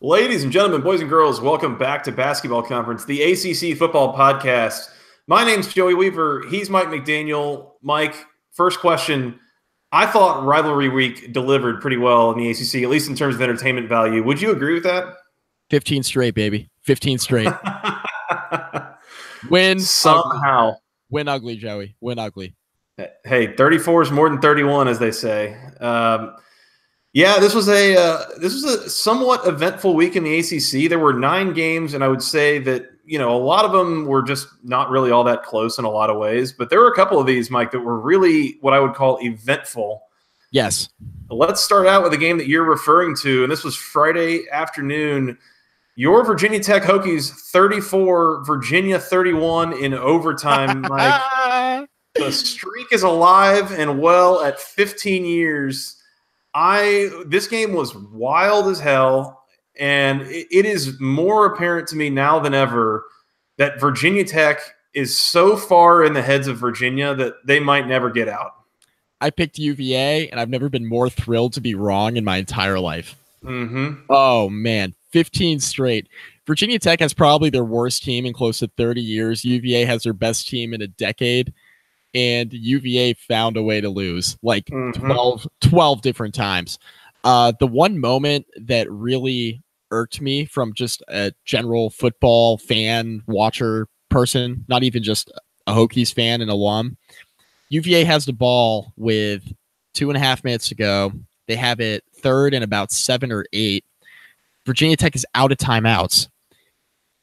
Ladies and gentlemen, boys and girls, welcome back to Basketball Conference, the ACC football podcast. My name's Joey Weaver. He's Mike McDaniel. Mike, first question. I thought rivalry week delivered pretty well in the ACC, at least in terms of entertainment value. Would you agree with that? 15 straight, baby. 15 straight. Win somehow. Ugly. Win ugly, Joey. Win ugly. Hey, 34 is more than 31, as they say. Yeah, this was a somewhat eventful week in the ACC. There were 9 games, and I would say that a lot of them were just not really all that close in a lot of ways. But there were a couple of these, Mike, that were really what I would call eventful. Yes. Let's start out with the game that you're referring to, and this was Friday afternoon. Your Virginia Tech Hokies 34, Virginia 31 in overtime, Mike. The streak is alive and well at 15 years. This game was wild as hell, and it is more apparent to me now than ever that Virginia Tech is so far in the heads of Virginia that they might never get out. I picked UVA, and I've never been more thrilled to be wrong in my entire life. Mm-hmm. Oh, man. 15 straight. Virginia Tech has probably their worst team in close to 30 years. UVA has their best team in a decade. And UVA found a way to lose like 12 different times. The one moment that really irked me from just a general football fan, watcher person, not even just a Hokies fan and alum, UVA has the ball with 2.5 minutes to go. They have it third and about 7 or 8. Virginia Tech is out of timeouts.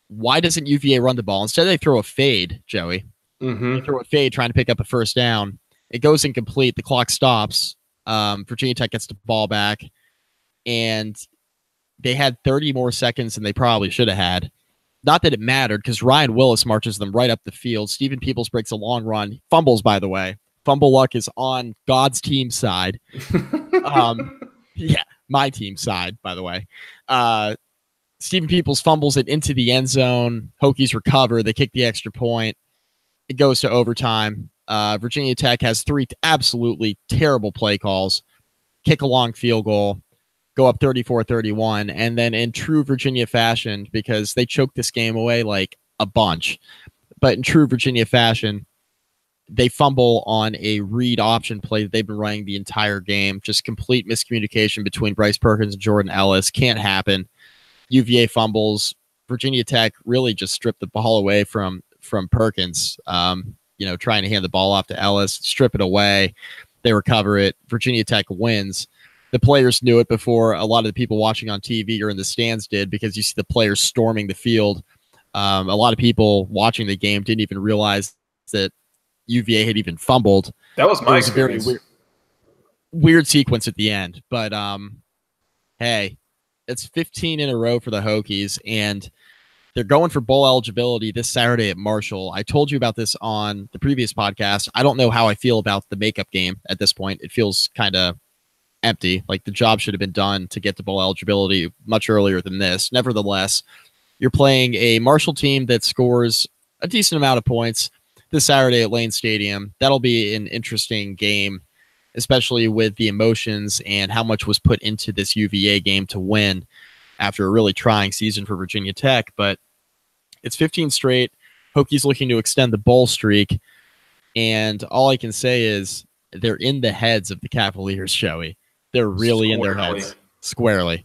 Why doesn't UVA run the ball? Instead, they throw a fade, Joey. They throw a fade trying to pick up a first down. It goes incomplete. The clock stops. Virginia Tech gets the ball back, and they had 30 more seconds than they probably should have had. Not that it mattered, because Ryan Willis marches them right up the field. Stephen Peoples breaks a long run. Fumbles, by the way. Fumble luck is on God's team side. Yeah, my team side, by the way. Stephen Peoples fumbles it into the end zone. Hokies recover. They kick the extra point. It goes to overtime. Virginia Tech has 3 absolutely terrible play calls, kick a long field goal, go up 34-31, and then in true Virginia fashion, because they choked this game away like a bunch, but in true Virginia fashion, they fumble on a read option play that they've been running the entire game. Just complete miscommunication between Bryce Perkins and Jordan Ellis. Can't happen. UVA fumbles. Virginia Tech really just stripped the ball away from Perkins, trying to hand the ball off to Ellis, strip it away. They recover it. Virginia Tech wins. The players knew it before a lot of the people watching on TV or in the stands did, because you see the players storming the field. A lot of people watching the game didn't even realize that UVA had even fumbled. That was my experience. A very weird sequence at the end. But, hey, it's 15 in a row for the Hokies, and they're going for bowl eligibility this Saturday at Marshall. I told you about this on the previous podcast. I don't know how I feel about the makeup game at this point. It feels kind of empty. Like the job should have been done to get to bowl eligibility much earlier than this. Nevertheless, you're playing a Marshall team that scores a decent amount of points this Saturday at Lane Stadium. That'll be an interesting game, especially with the emotions and how much was put into this UVA game to win after a really trying season for Virginia Tech. But it's 15 straight. Hokies looking to extend the bowl streak. And all I can say is they're in the heads of the Cavaliers, Joey. They're really in their heads. Squarely.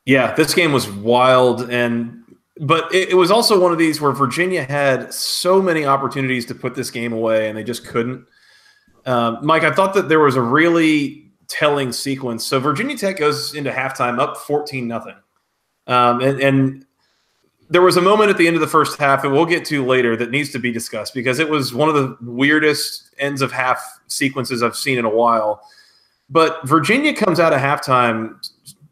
Yeah, this game was wild. But it was also one of these where Virginia had so many opportunities to put this game away, and they just couldn't. Mike, I thought that there was a really telling sequence. So Virginia Tech goes into halftime up 14-0. And there was a moment at the end of the first half that we'll get to later that needs to be discussed, because it was one of the weirdest ends of half sequences I've seen in a while. But Virginia comes out of halftime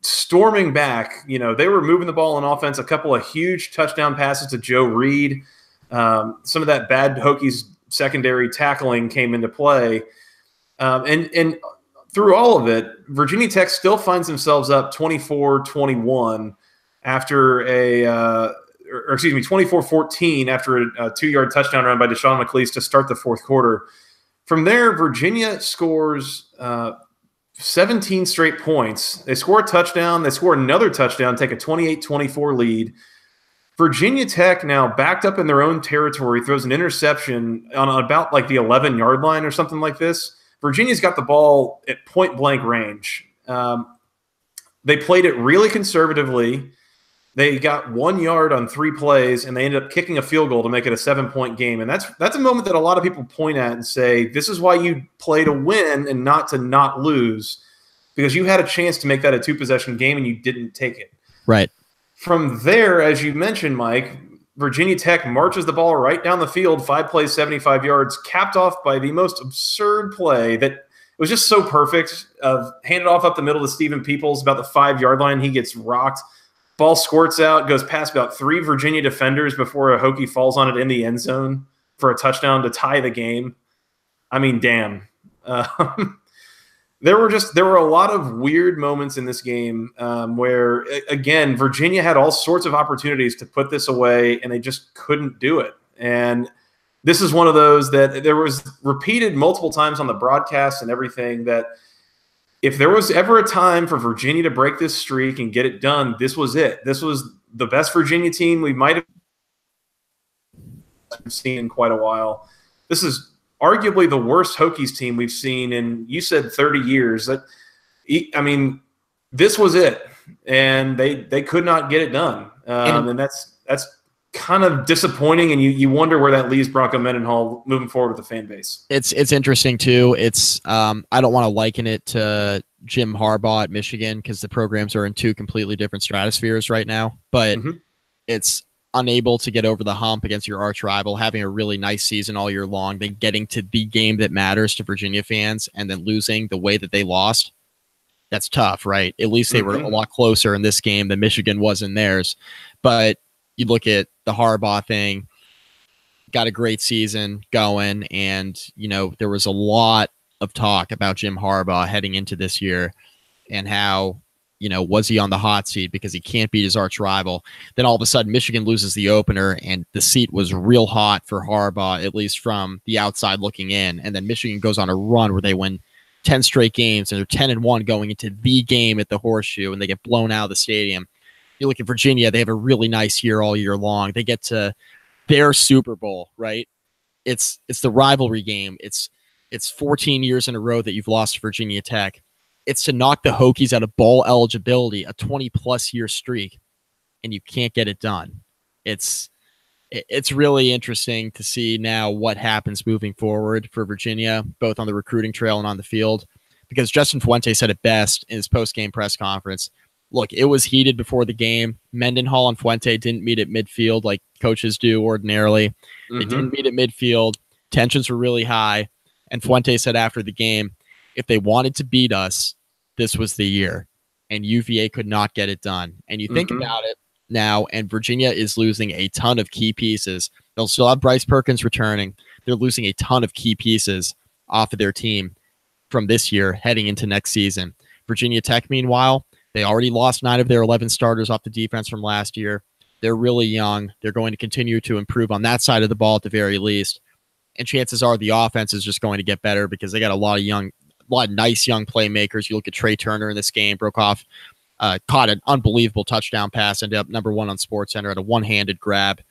storming back. They were moving the ball on offense, a couple of huge touchdown passes to Joe Reed. Some of that bad Hokies secondary tackling came into play. And through all of it, Virginia Tech still finds themselves up 24-21 after 24-14 after a 2-yard touchdown run by Deshaun McLeese to start the fourth quarter. From there, Virginia scores 17 straight points. They score a touchdown. They score another touchdown, take a 28-24 lead. Virginia Tech, now backed up in their own territory, throws an interception on about like the 11-yard line or something like this. Virginia's got the ball at point-blank range. They played it really conservatively. They got 1 yard on 3 plays, and they ended up kicking a field goal to make it a 7-point game. And that's a moment that a lot of people point at and say, this is why you play to win and not to not lose, because you had a chance to make that a 2-possession game and you didn't take it. Right. From there, as you mentioned, Mike, Virginia Tech marches the ball right down the field, 5 plays, 75 yards, capped off by the most absurd play that was just so perfect. Handed off up the middle to Stephen Peoples, about the 5-yard line. He gets rocked. Ball squirts out, goes past about 3 Virginia defenders before a Hokie falls on it in the end zone for a touchdown to tie the game. I mean, damn. There were a lot of weird moments in this game where, again, Virginia had all sorts of opportunities to put this away, and they just couldn't do it. And this is one of those that there was repeated multiple times on the broadcast and everything that if there was ever a time for Virginia to break this streak and get it done, this was it. This was the best Virginia team we might have seen in quite a while. This is arguably the worst Hokies team we've seen in, you said 30 years. I mean, this was it, and they could not get it done. And that's kind of disappointing, and you wonder where that leaves Bronco Mendenhall moving forward with the fan base. It's interesting too. It's I don't want to liken it to Jim Harbaugh at Michigan because the programs are in 2 completely different stratospheres right now, but it's unable to get over the hump against your arch rival, having a really nice season all year long, then getting to the game that matters to Virginia fans and then losing the way that they lost. That's tough, right? At least they were a lot closer in this game than Michigan was in theirs. But you look at the Harbaugh thing, got a great season going, and there was a lot of talk about Jim Harbaugh heading into this year and how was he on the hot seat because he can't beat his arch rival. Then all of a sudden Michigan loses the opener and the seat was real hot for Harbaugh, at least from the outside looking in. And then Michigan goes on a run where they win 10 straight games and they're 10-1 going into the game at the Horseshoe, and they get blown out of the stadium. You look at Virginia, they have a really nice year all year long. They get to their Super Bowl, right? It's the rivalry game. It's 14 years in a row that you've lost to Virginia Tech. It's to knock the Hokies out of bowl eligibility, a 20-plus year streak, and you can't get it done. It's really interesting to see now what happens moving forward for Virginia, both on the recruiting trail and on the field, because Justin Fuente said it best in his post-game press conference. Look, it was heated before the game. Mendenhall and Fuente didn't meet at midfield like coaches do ordinarily. They didn't meet at midfield. Tensions were really high. And Fuente said after the game, if they wanted to beat us, this was the year. And UVA could not get it done. And you think about it now, and Virginia is losing a ton of key pieces. They'll still have Bryce Perkins returning. They're losing a ton of key pieces off of their team from this year heading into next season. Virginia Tech, meanwhile, they already lost 9 of their 11 starters off the defense from last year. They're really young. They're going to continue to improve on that side of the ball at the very least. And chances are the offense is just going to get better because they got a lot of nice young playmakers. You look at Trey Turner in this game, broke off, caught an unbelievable touchdown pass, ended up number 1 on SportsCenter at a one-handed grab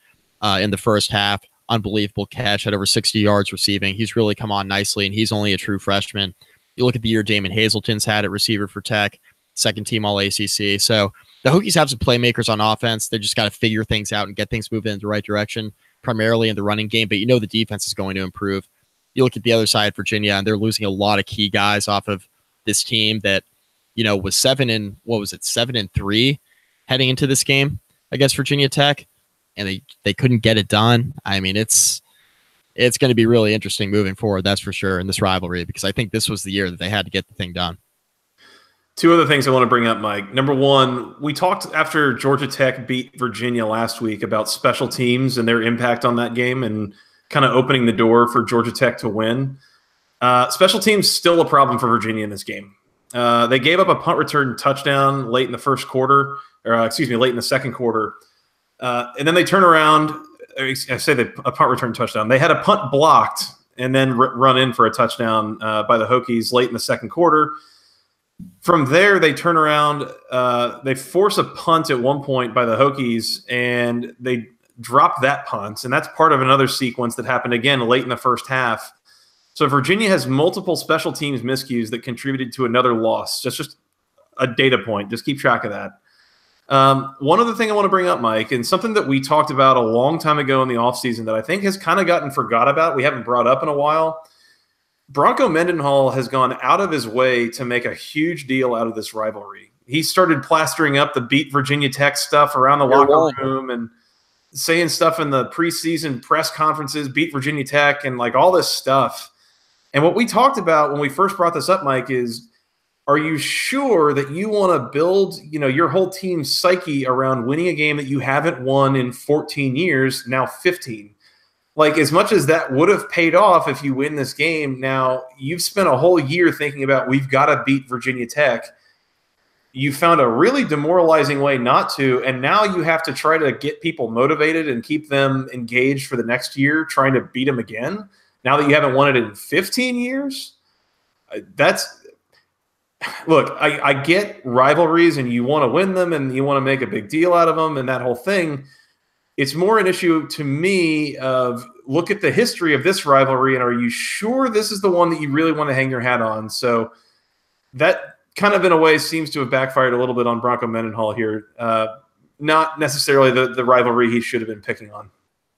in the first half. Unbelievable catch, had over 60 yards receiving. He's really come on nicely, and he's only a true freshman. You look at the year Damon Hazelton's had at receiver for Tech, second team All-ACC. So the Hokies have some playmakers on offense. They just got to figure things out and get things moving in the right direction, primarily in the running game. But the defense is going to improve. You look at the other side, Virginia, and they're losing a lot of key guys off of this team that, was 7-3 heading into this game against Virginia Tech, and they couldn't get it done. I mean, it's going to be really interesting moving forward, that's for sure, in this rivalry, because I think this was the year that they had to get the thing done. 2 other things I want to bring up, Mike. Number 1, we talked after Georgia Tech beat Virginia last week about special teams and their impact on that game and kind of opening the door for Georgia Tech to win. Special teams still a problem for Virginia in this game. They gave up a punt return touchdown late in the late in the second quarter. And then they turn around. I say a punt return touchdown. They had a punt blocked and then run in for a touchdown by the Hokies late in the second quarter. From there, they turn around. They force a punt at one point by the Hokies, and they drop that punt. And that's part of another sequence that happened again late in the first half. So Virginia has multiple special teams miscues that contributed to another loss. That's just a data point. Just keep track of that. One other thing I want to bring up, Mike, and something that we talked about a long time ago in the offseason that I think has kind of gotten forgot about, we haven't brought up in a while. Bronco Mendenhall has gone out of his way to make a huge deal out of this rivalry. He started plastering up the beat Virginia Tech stuff around the locker room and saying stuff in the preseason press conferences, beat Virginia Tech, and like all this stuff. And what we talked about when we first brought this up, Mike, is are you sure that you want to build, your whole team's psyche around winning a game that you haven't won in 14 years, now 15? Like, as much as that would have paid off if you win this game, now you've spent a whole year thinking about we've got to beat Virginia Tech. You found a really demoralizing way not to, and now you have to try to get people motivated and keep them engaged for the next year, trying to beat them again. Now that you haven't won it in 15 years, look, I get rivalries and you want to win them and you want to make a big deal out of them and that whole thing. It's more an issue to me of look at the history of this rivalry and are you sure this is the one that you really want to hang your hat on? So that kind of in a way seems to have backfired a little bit on Bronco Mendenhall here. Not necessarily the rivalry he should have been picking on.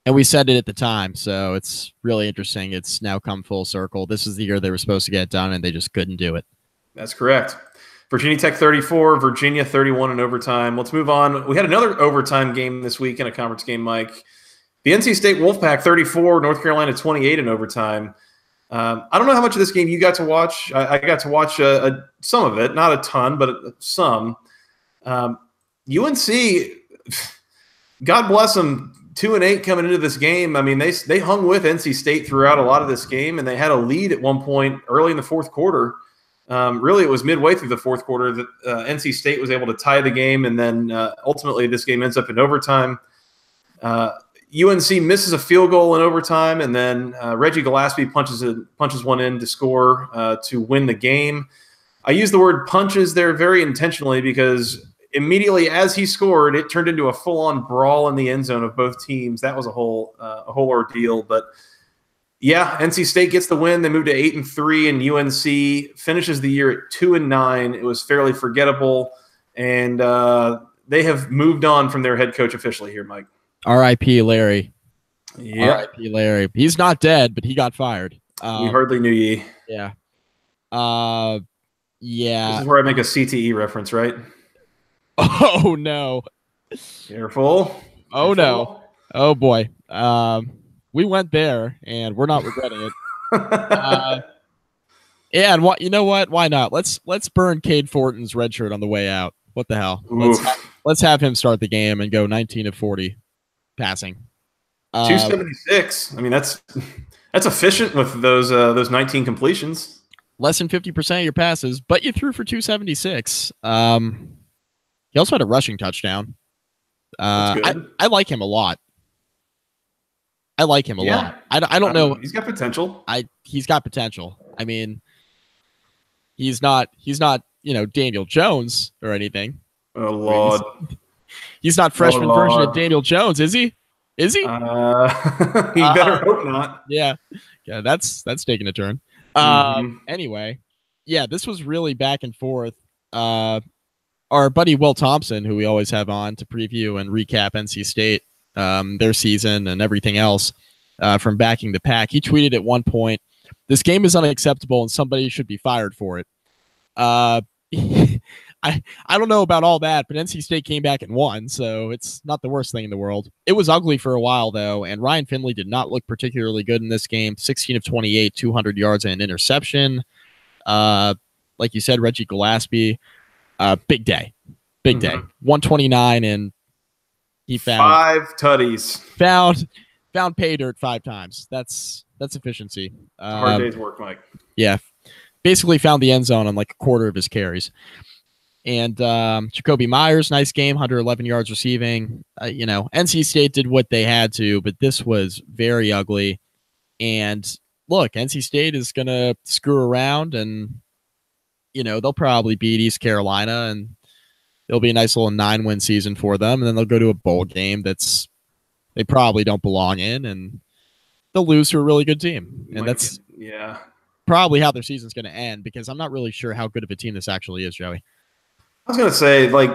And we said it at the time, so it's really interesting. It's now come full circle. This is the year they were supposed to get it done, and they just couldn't do it. That's correct. Virginia Tech 34, Virginia 31 in overtime. Let's move on. We had another overtime game this week in a conference game, Mike. The NC State Wolfpack 34, North Carolina 28 in overtime. I don't know how much of this game you got to watch. I got to watch some of it, not a ton, but some. UNC, God bless them, 2-8 coming into this game. I mean, they hung with NC State throughout a lot of this game, and they had a lead at one point early in the fourth quarter. Really, it was midway through the fourth quarter that NC State was able to tie the game, and then ultimately this game ends up in overtime. UNC misses a field goal in overtime, and then Reggie Gillespie punches one in to score to win the game. I use the word punches there very intentionally because immediately as he scored, it turned into a full-on brawl in the end zone of both teams. That was a whole ordeal, but yeah, NC State gets the win. They moved to 8-3, and UNC finishes the year at 2-9. It was fairly forgettable, and they have moved on from their head coach officially here, Mike. R.I.P. Larry. Yeah, R.I.P. Larry. He's not dead, but he got fired. We hardly knew ye. Yeah. Yeah. This is where I make a CTE reference, right? Oh no! Careful. Oh no! Oh boy. We went there, and we're not regretting it. Yeah, and you know what? Why not? Let's burn Cade Fortin's red shirt on the way out. What the hell? Let's have him start the game and go 19 of 40 passing. 276. I mean, that's efficient with those 19 completions. Less than 50% of your passes, but you threw for 276. He also had a rushing touchdown. I like him a lot. I like him a lot. I don't know. He's got potential. He's got potential. I mean, he's not Daniel Jones or anything. Oh Lord. He's not freshman version of Daniel Jones, is he? Is he? He better hope not. Yeah, that's taking a turn. Anyway, yeah, this was really back and forth. Our buddy Will Thompson, who we always have on to preview and recap NC State, their season and everything else from backing the pack, he tweeted at one point, "This game is unacceptable and somebody should be fired for it." I don't know about all that, but NC State came back and won, so it's not the worst thing in the world. It was ugly for a while, though, and Ryan Finley did not look particularly good in this game. 16 of 28, 200 yards and an interception. Like you said, Reggie Gillespie, big day. 129, and he found 5 tutties. Found pay dirt 5 times. That's efficiency. Hard day's work, Mike. Yeah. Basically found the end zone on like a quarter of his carries. And Jacoby Myers, nice game, 111 yards receiving. NC State did what they had to, but this was very ugly. And look, NC State is going to screw around and they'll probably beat East Carolina, and it'll be a nice little 9-win season for them. And then they'll go to a bowl game they probably don't belong in, and they'll lose to a really good team. And that's probably how their season's going to end, because I'm not really sure how good of a team this actually is, Joey. I was going to say, like,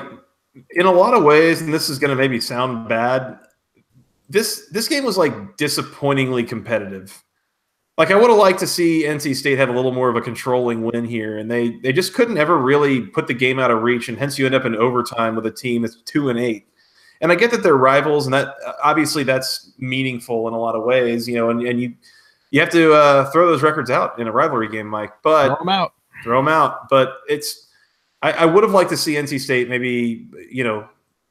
in a lot of ways, and this is going to maybe sound bad, this game was like disappointingly competitive. Like, I would have liked to see NC State have a little more of a controlling win here, and they just couldn't ever really put the game out of reach, and hence you end up in overtime with a team that's 2-8. And I get that they're rivals, and that obviously that's meaningful in a lot of ways, and you have to throw those records out in a rivalry game, Mike. But throw them out. But I would have liked to see NC State maybe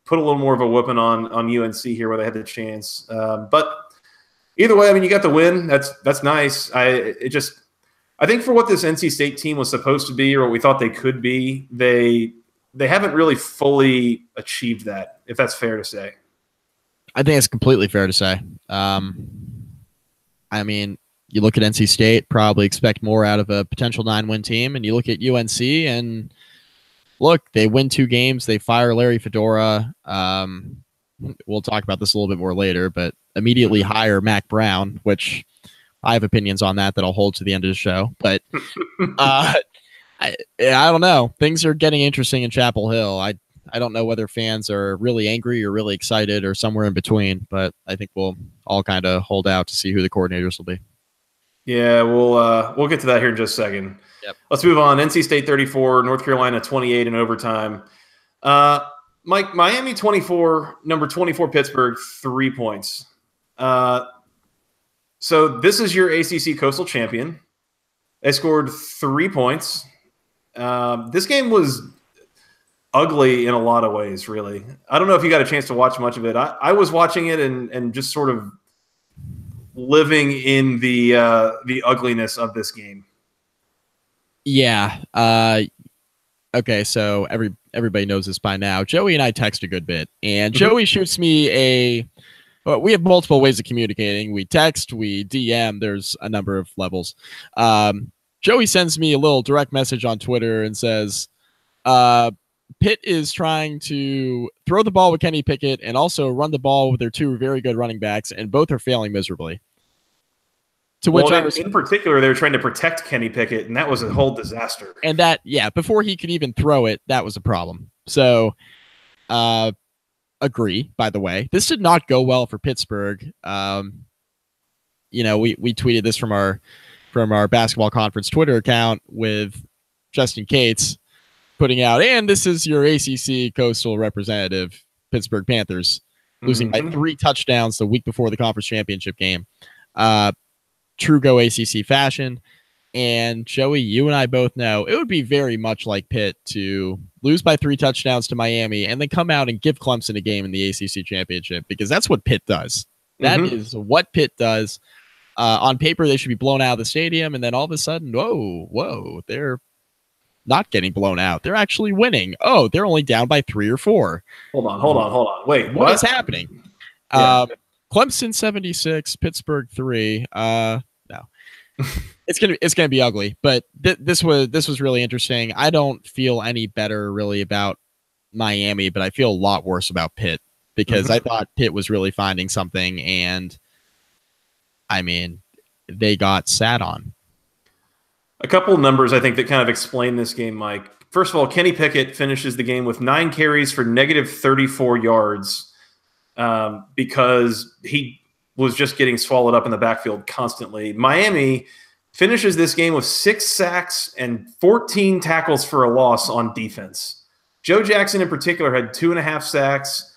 put a little more of a whooping on UNC here where they had the chance. But either way, I mean, you got the win. That's nice. I think for what this NC State team was supposed to be, or what we thought they could be, they haven't really fully achieved that, if that's fair to say. I think it's completely fair to say. I mean, you look at NC State, probably expect more out of a potential 9-win team, and you look at UNC, and look, they win 2 games. They fire Larry Fedora. We'll talk about this a little bit more later, but immediately hire Mac Brown, which I have opinions on that I'll hold to the end of the show. But I don't know. Things are getting interesting in Chapel Hill. I don't know whether fans are really angry or really excited or somewhere in between, but I think we'll all kind of hold out to see who the coordinators will be. Yeah, we'll get to that here in just a second. Yep. Let's move on. NC State 34, North Carolina 28 in overtime. Mike, Miami 24, number 24 Pittsburgh 3 points. So this is your ACC Coastal champion. They scored 3 points. This game was ugly in a lot of ways, really. I don't know if you got a chance to watch much of it. I was watching it and just sort of living in the ugliness of this game. Yeah. Okay, so everybody knows this by now. Joey and I text a good bit, and Joey shoots me we have multiple ways of communicating. We text, we DM. There's a number of levels. Joey sends me a little direct message on Twitter and says, Pitt is trying to throw the ball with Kenny Pickett and also run the ball with their 2 very good running backs, and both are failing miserably. In particular, they were trying to protect Kenny Pickett, and that was a whole disaster. And before he could even throw it, that was a problem. So, agree, by the way. This did not go well for Pittsburgh. We tweeted this from our basketball conference Twitter account with Justin Cates putting out, and this is your ACC Coastal representative, Pittsburgh Panthers, losing by 3 touchdowns the week before the conference championship game. True go ACC fashion. And Joey, you and I both know it would be very much like Pitt to lose by 3 touchdowns to Miami and then come out and give Clemson a game in the ACC championship, because that's what Pitt does. That is what Pitt does. On paper, they should be blown out of the stadium, and then all of a sudden, whoa, they're not getting blown out. They're actually winning. Oh, they're only down by 3 or 4. Hold on. Wait, what is happening? Yeah. Clemson 76, Pittsburgh 3. No, it's gonna be ugly. But this was really interesting. I don't feel any better really about Miami, but I feel a lot worse about Pitt, because I thought Pitt was really finding something, and I mean, they got sat on. A couple of numbers I think that kind of explain this game, Mike. First of all, Kenny Pickett finishes the game with 9 carries for negative 34 yards. Because he was just getting swallowed up in the backfield constantly. Miami finishes this game with 6 sacks and 14 tackles for a loss on defense. Joe Jackson in particular had 2.5 sacks.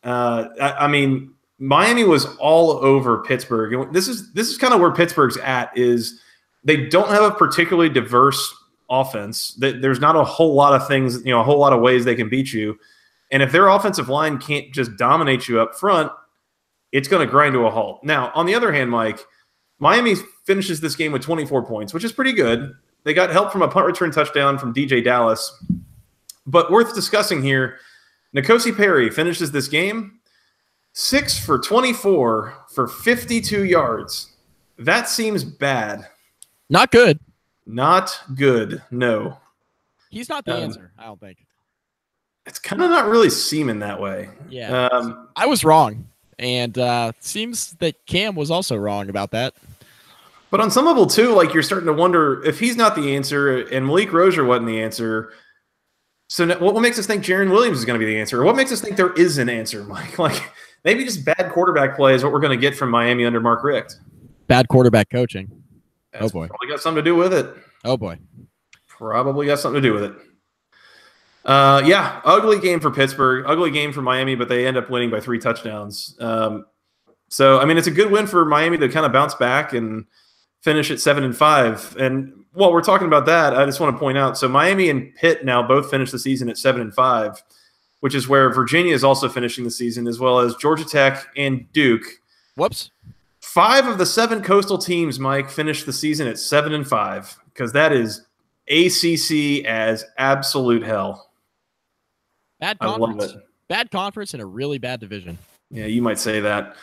I mean, Miami was all over Pittsburgh. This is kind of where Pittsburgh's at, is they don't have a particularly diverse offense. There's not a whole lot of things, a whole lot of ways they can beat you. And if their offensive line can't just dominate you up front, it's going to grind to a halt. Now, on the other hand, Mike, Miami finishes this game with 24 points, which is pretty good. They got help from a punt return touchdown from DJ Dallas. But worth discussing here, N'Kosi Perry finishes this game 6 for 24 for 52 yards. That seems bad. Not good. Not good, no. He's not the answer, I don't think. It's kind of not really seeming that way. Yeah. I was wrong. And seems that Cam was also wrong about that. But on some level, too, like you're starting to wonder if he's not the answer and Malik Rozier wasn't the answer. So what makes us think Jaron Williams is going to be the answer? Or what makes us think there is an answer, Mike? Like maybe just bad quarterback play is what we're going to get from Miami under Mark Richt. Bad quarterback coaching. That's probably got something to do with it. Oh, boy. Probably got something to do with it. Yeah, ugly game for Pittsburgh, ugly game for Miami, but they end up winning by 3 touchdowns. So, I mean, it's a good win for Miami to kind of bounce back and finish at 7-5. And while we're talking about that, I just want to point out, so Miami and Pitt now both finished the season at 7-5, which is where Virginia is also finishing the season, as well as Georgia Tech and Duke. Whoops. 5 of the 7 coastal teams, Mike, finished the season at 7-5, because that is ACC as absolute hell. Bad conference. I love it. Bad conference and a really bad division. Yeah, you might say that.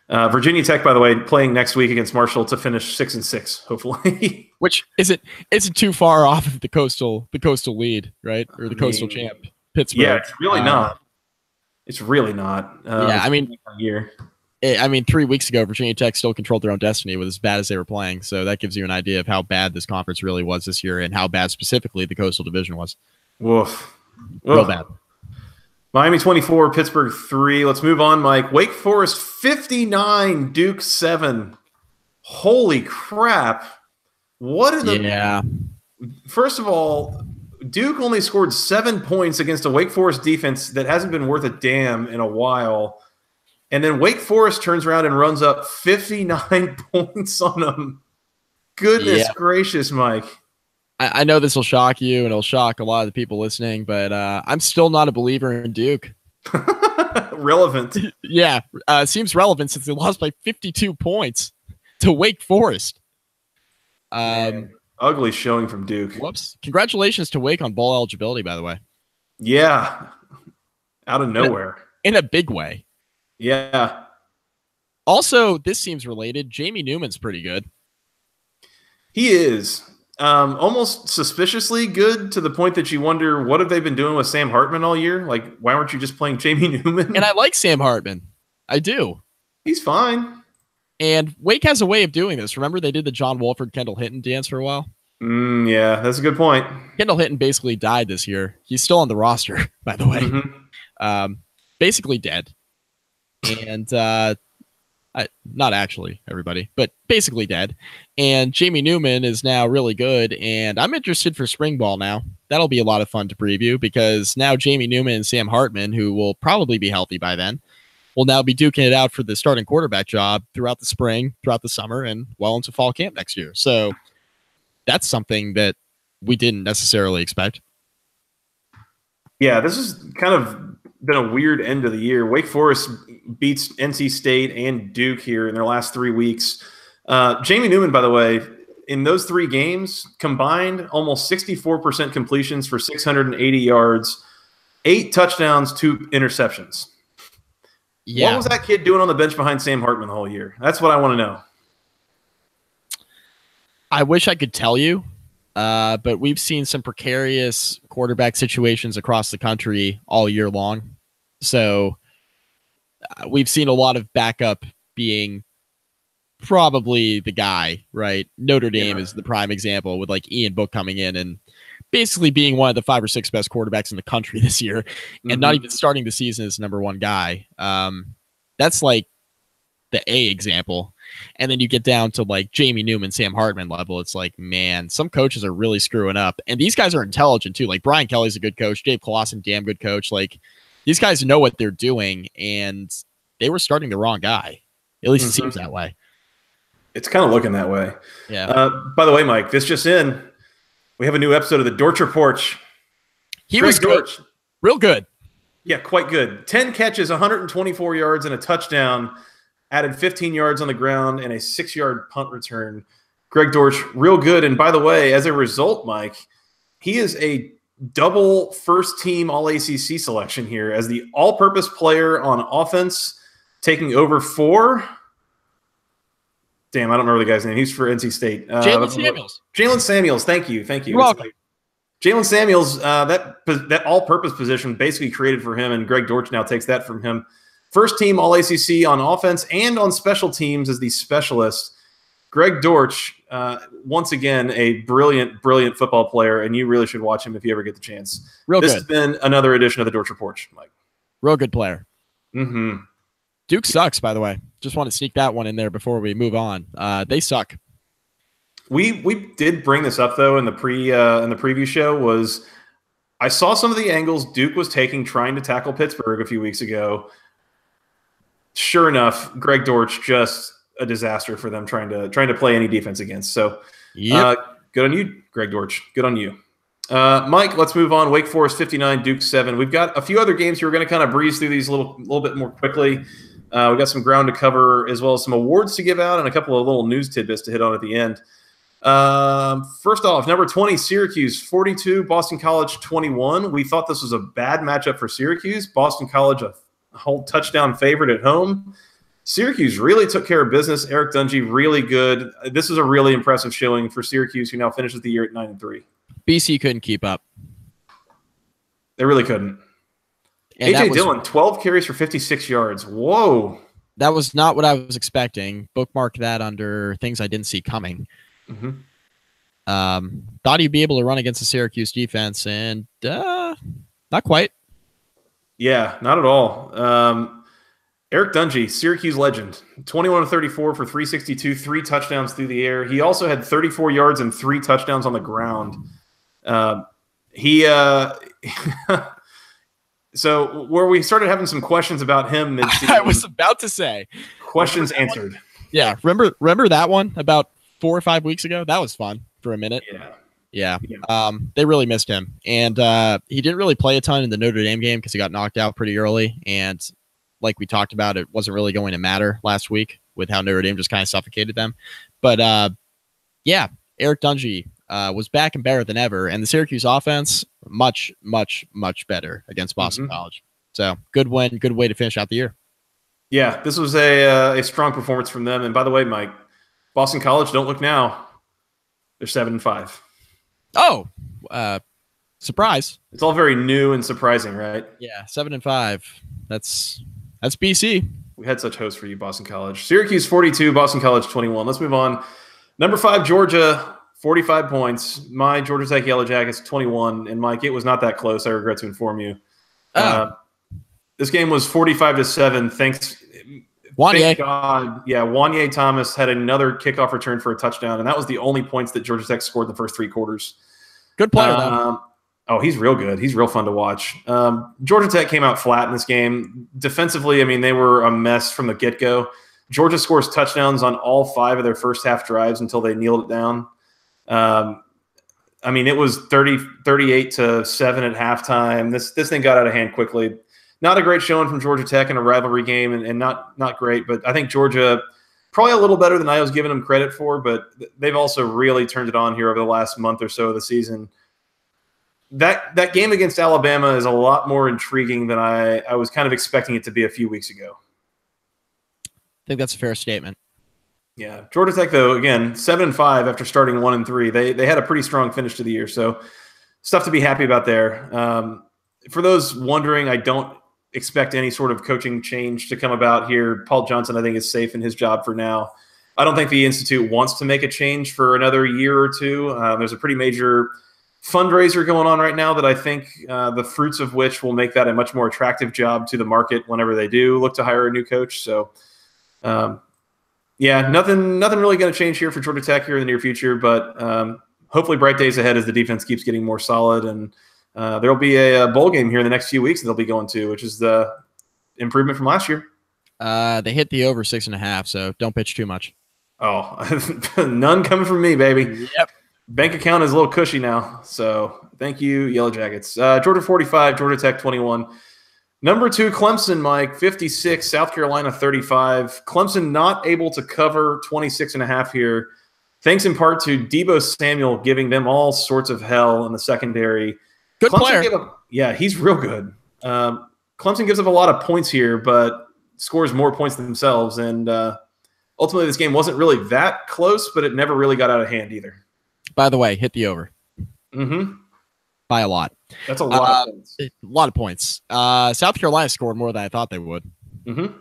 Virginia Tech, by the way, playing next week against Marshall to finish 6-6, hopefully. Which isn't too far off of the coastal lead, right? Or the coastal champ, Pittsburgh. Yeah, it's really not. It's really not. Yeah, I mean, 3 weeks ago, Virginia Tech still controlled their own destiny with as bad as they were playing. So that gives you an idea of how bad this conference really was this year and how bad specifically the coastal division was. Woof. Real bad. Miami 24, Pittsburgh 3. Let's move on, Mike. Wake Forest 59, Duke 7. Holy crap. What are the... Yeah. First of all, Duke only scored 7 points against a Wake Forest defense that hasn't been worth a damn in a while. And then Wake Forest turns around and runs up 59 points on them. Goodness gracious, Mike. I know this will shock you and it'll shock a lot of the people listening, but I'm still not a believer in Duke. Relevant. Yeah. Seems relevant since they lost by 52 points to Wake Forest. Ugly showing from Duke. Whoops. Congratulations to Wake on bowl eligibility, by the way. Yeah. Out of nowhere. In a big way. Yeah. Also, this seems related. Jamie Newman's pretty good. He is. Almost suspiciously good to the point that you wonder, what have they been doing with Sam Hartman all year? Like, why weren't you just playing Jamie Newman? And I like Sam Hartman. I do. He's fine. And Wake has a way of doing this. Remember they did the John Wolford, Kendall Hinton dance for a while? Yeah, that's a good point. Kendall Hinton basically died this year. He's still on the roster, by the way. Mm-hmm. Basically dead. And not actually, everybody, but basically dead. And Jamie Newman is now really good, and I'm interested for spring ball now. That'll be a lot of fun to preview because now Jamie Newman and Sam Hartman, who will probably be healthy by then, will now be duking it out for the starting quarterback job throughout the spring, throughout the summer, and well into fall camp next year. So that's something that we didn't necessarily expect. Yeah, this has kind of been a weird end of the year. Wake Forest beats NC State and Duke here in their last 3 weeks. Jamie Newman, by the way, in those 3 games, combined almost 64% completions for 680 yards, 8 touchdowns, 2 interceptions. Yeah. What was that kid doing on the bench behind Sam Hartman the whole year? That's what I want to know. I wish I could tell you, but we've seen some precarious quarterback situations across the country all year long. So we've seen a lot of backup being probably the guy, right? Notre Dame is the prime example with like Ian Book coming in and basically being one of the 5 or 6 best quarterbacks in the country this year and not even starting the season as number 1 guy. That's like the A example. And then you get down to like Jamie Newman, Sam Hartman level. It's like, man, some coaches are really screwing up. And these guys are intelligent too. Like Brian Kelly's a good coach. Dave Clawson, damn good coach. Like these guys know what they're doing and they were starting the wrong guy. At least it seems that way. It's kind of looking that way. Yeah. By the way, Mike, this just in, we have a new episode of the Dorcher Porch. He was good. Real good. Yeah, quite good. 10 catches, 124 yards, and a touchdown. Added 15 yards on the ground and a 6-yard punt return. Greg Dortch, real good. And by the way, as a result, Mike, he is a double first-team All-ACC selection here as the all-purpose player on offense, taking over for – damn, I don't remember the guy's name. He's for NC State. Jalen Samuels. Jalen Samuels. Thank you. You're welcome. Jalen Samuels, that all-purpose position basically created for him, and Greg Dortch now takes that from him. First team All-ACC on offense and on special teams as the specialist. Greg Dortch, once again, a brilliant, brilliant football player, and you really should watch him if you ever get the chance. This has been another edition of the Dortch Report, Mike. Real good player. Mm-hmm. Duke sucks, by the way. Just want to sneak that one in there before we move on. They suck. We did bring this up though in the preview show. Was I saw some of the angles Duke was taking trying to tackle Pittsburgh a few weeks ago. Sure enough, Greg Dortch just a disaster for them trying to play any defense against. So, good on you, Greg Dortch. Good on you, Mike. Let's move on. Wake Forest 59, Duke 7. We've got a few other games here. We're going to kind of breeze through these a little bit more quickly. We got some ground to cover as well as some awards to give out and a couple of little news tidbits to hit on at the end. First off, number 20, Syracuse 42, Boston College 21. We thought this was a bad matchup for Syracuse. Boston College a whole touchdown favorite at home. Syracuse really took care of business. Eric Dungy really good. This is a really impressive showing for Syracuse, who now finishes the year at 9-3. BC couldn't keep up. They really couldn't. And AJ Dillon, 12 carries for 56 yards. Whoa. That was not what I was expecting. Bookmark that under things I didn't see coming. Mm-hmm. Thought he'd be able to run against the Syracuse defense, and not quite. Yeah, not at all. Eric Dungy, Syracuse legend, 21-34 for 362, 3 touchdowns through the air. He also had 34 yards and 3 touchdowns on the ground. So where we started having some questions about him mid-season. I was about to say. Questions answered. Yeah, remember that one about 4 or 5 weeks ago? That was fun for a minute. Yeah. They really missed him. And he didn't really play a ton in the Notre Dame game because he got knocked out pretty early. And like we talked about, it wasn't really going to matter last week with how Notre Dame just kind of suffocated them. But Eric Dungy was back and better than ever. And the Syracuse offense, much, much, much better against Boston College. So good win, good way to finish out the year. Yeah, this was a strong performance from them. And by the way, Mike, Boston College, don't look now. They're 7-5. Oh, surprise. It's all very new and surprising, right? Yeah, 7-5. That's BC. We had such hosts for you, Boston College. Syracuse 42, Boston College 21. Let's move on. Number 5, Georgia, 45 points. My Georgia Tech Yellow Jackets 21. And Mike, it was not that close. I regret to inform you. This game was 45-7. Thank God. Yeah, Wanye Thomas had another kickoff return for a touchdown, and that was the only points that Georgia Tech scored in the first 3 quarters. Good player, though. Oh, he's real good. He's real fun to watch. Georgia Tech came out flat in this game. Defensively, I mean, they were a mess from the get-go. Georgia scores touchdowns on all 5 of their first half drives until they kneeled it down. I mean, it was 38-7 at halftime. This thing got out of hand quickly. Not a great showing from Georgia Tech in a rivalry game, and not great. But I think Georgia probably a little better than I was giving them credit for. But they've also really turned it on here over the last month or so of the season. That game against Alabama is a lot more intriguing than I was kind of expecting it to be a few weeks ago. I think that's a fair statement. Yeah, Georgia Tech though, again 7-5 after starting 1-3. They had a pretty strong finish to the year, so stuff to be happy about there. For those wondering, I don't expect any sort of coaching change to come about here. Paul Johnson, I think, is safe in his job for now. I don't think the Institute wants to make a change for another year or two. There's a pretty major fundraiser going on right now that I think the fruits of which will make that a much more attractive job to the market whenever they do look to hire a new coach. So, yeah, nothing really going to change here for Georgia Tech here in the near future, but hopefully bright days ahead as the defense keeps getting more solid, and there'll be a bowl game here in the next few weeks that they'll be going to, which is the improvement from last year. They hit the over 6.5, so don't pitch too much. Oh, none coming from me, baby. Yep. Bank account is a little cushy now, so thank you, Yellow Jackets. Georgia 45, Georgia Tech 21. Number 2, Clemson, Mike, 56, South Carolina 35. Clemson not able to cover 26.5 here, thanks in part to Deebo Samuel giving them all sorts of hell in the secondary. Good player. Yeah, he's real good. Clemson gives up a lot of points here, but scores more points than themselves, and ultimately this game wasn't really that close, but it never really got out of hand either. By the way, hit the over. Mm-hmm. by a lot. That's a lot of points. A lot of points. South Carolina scored more than I thought they would. Mm-hmm.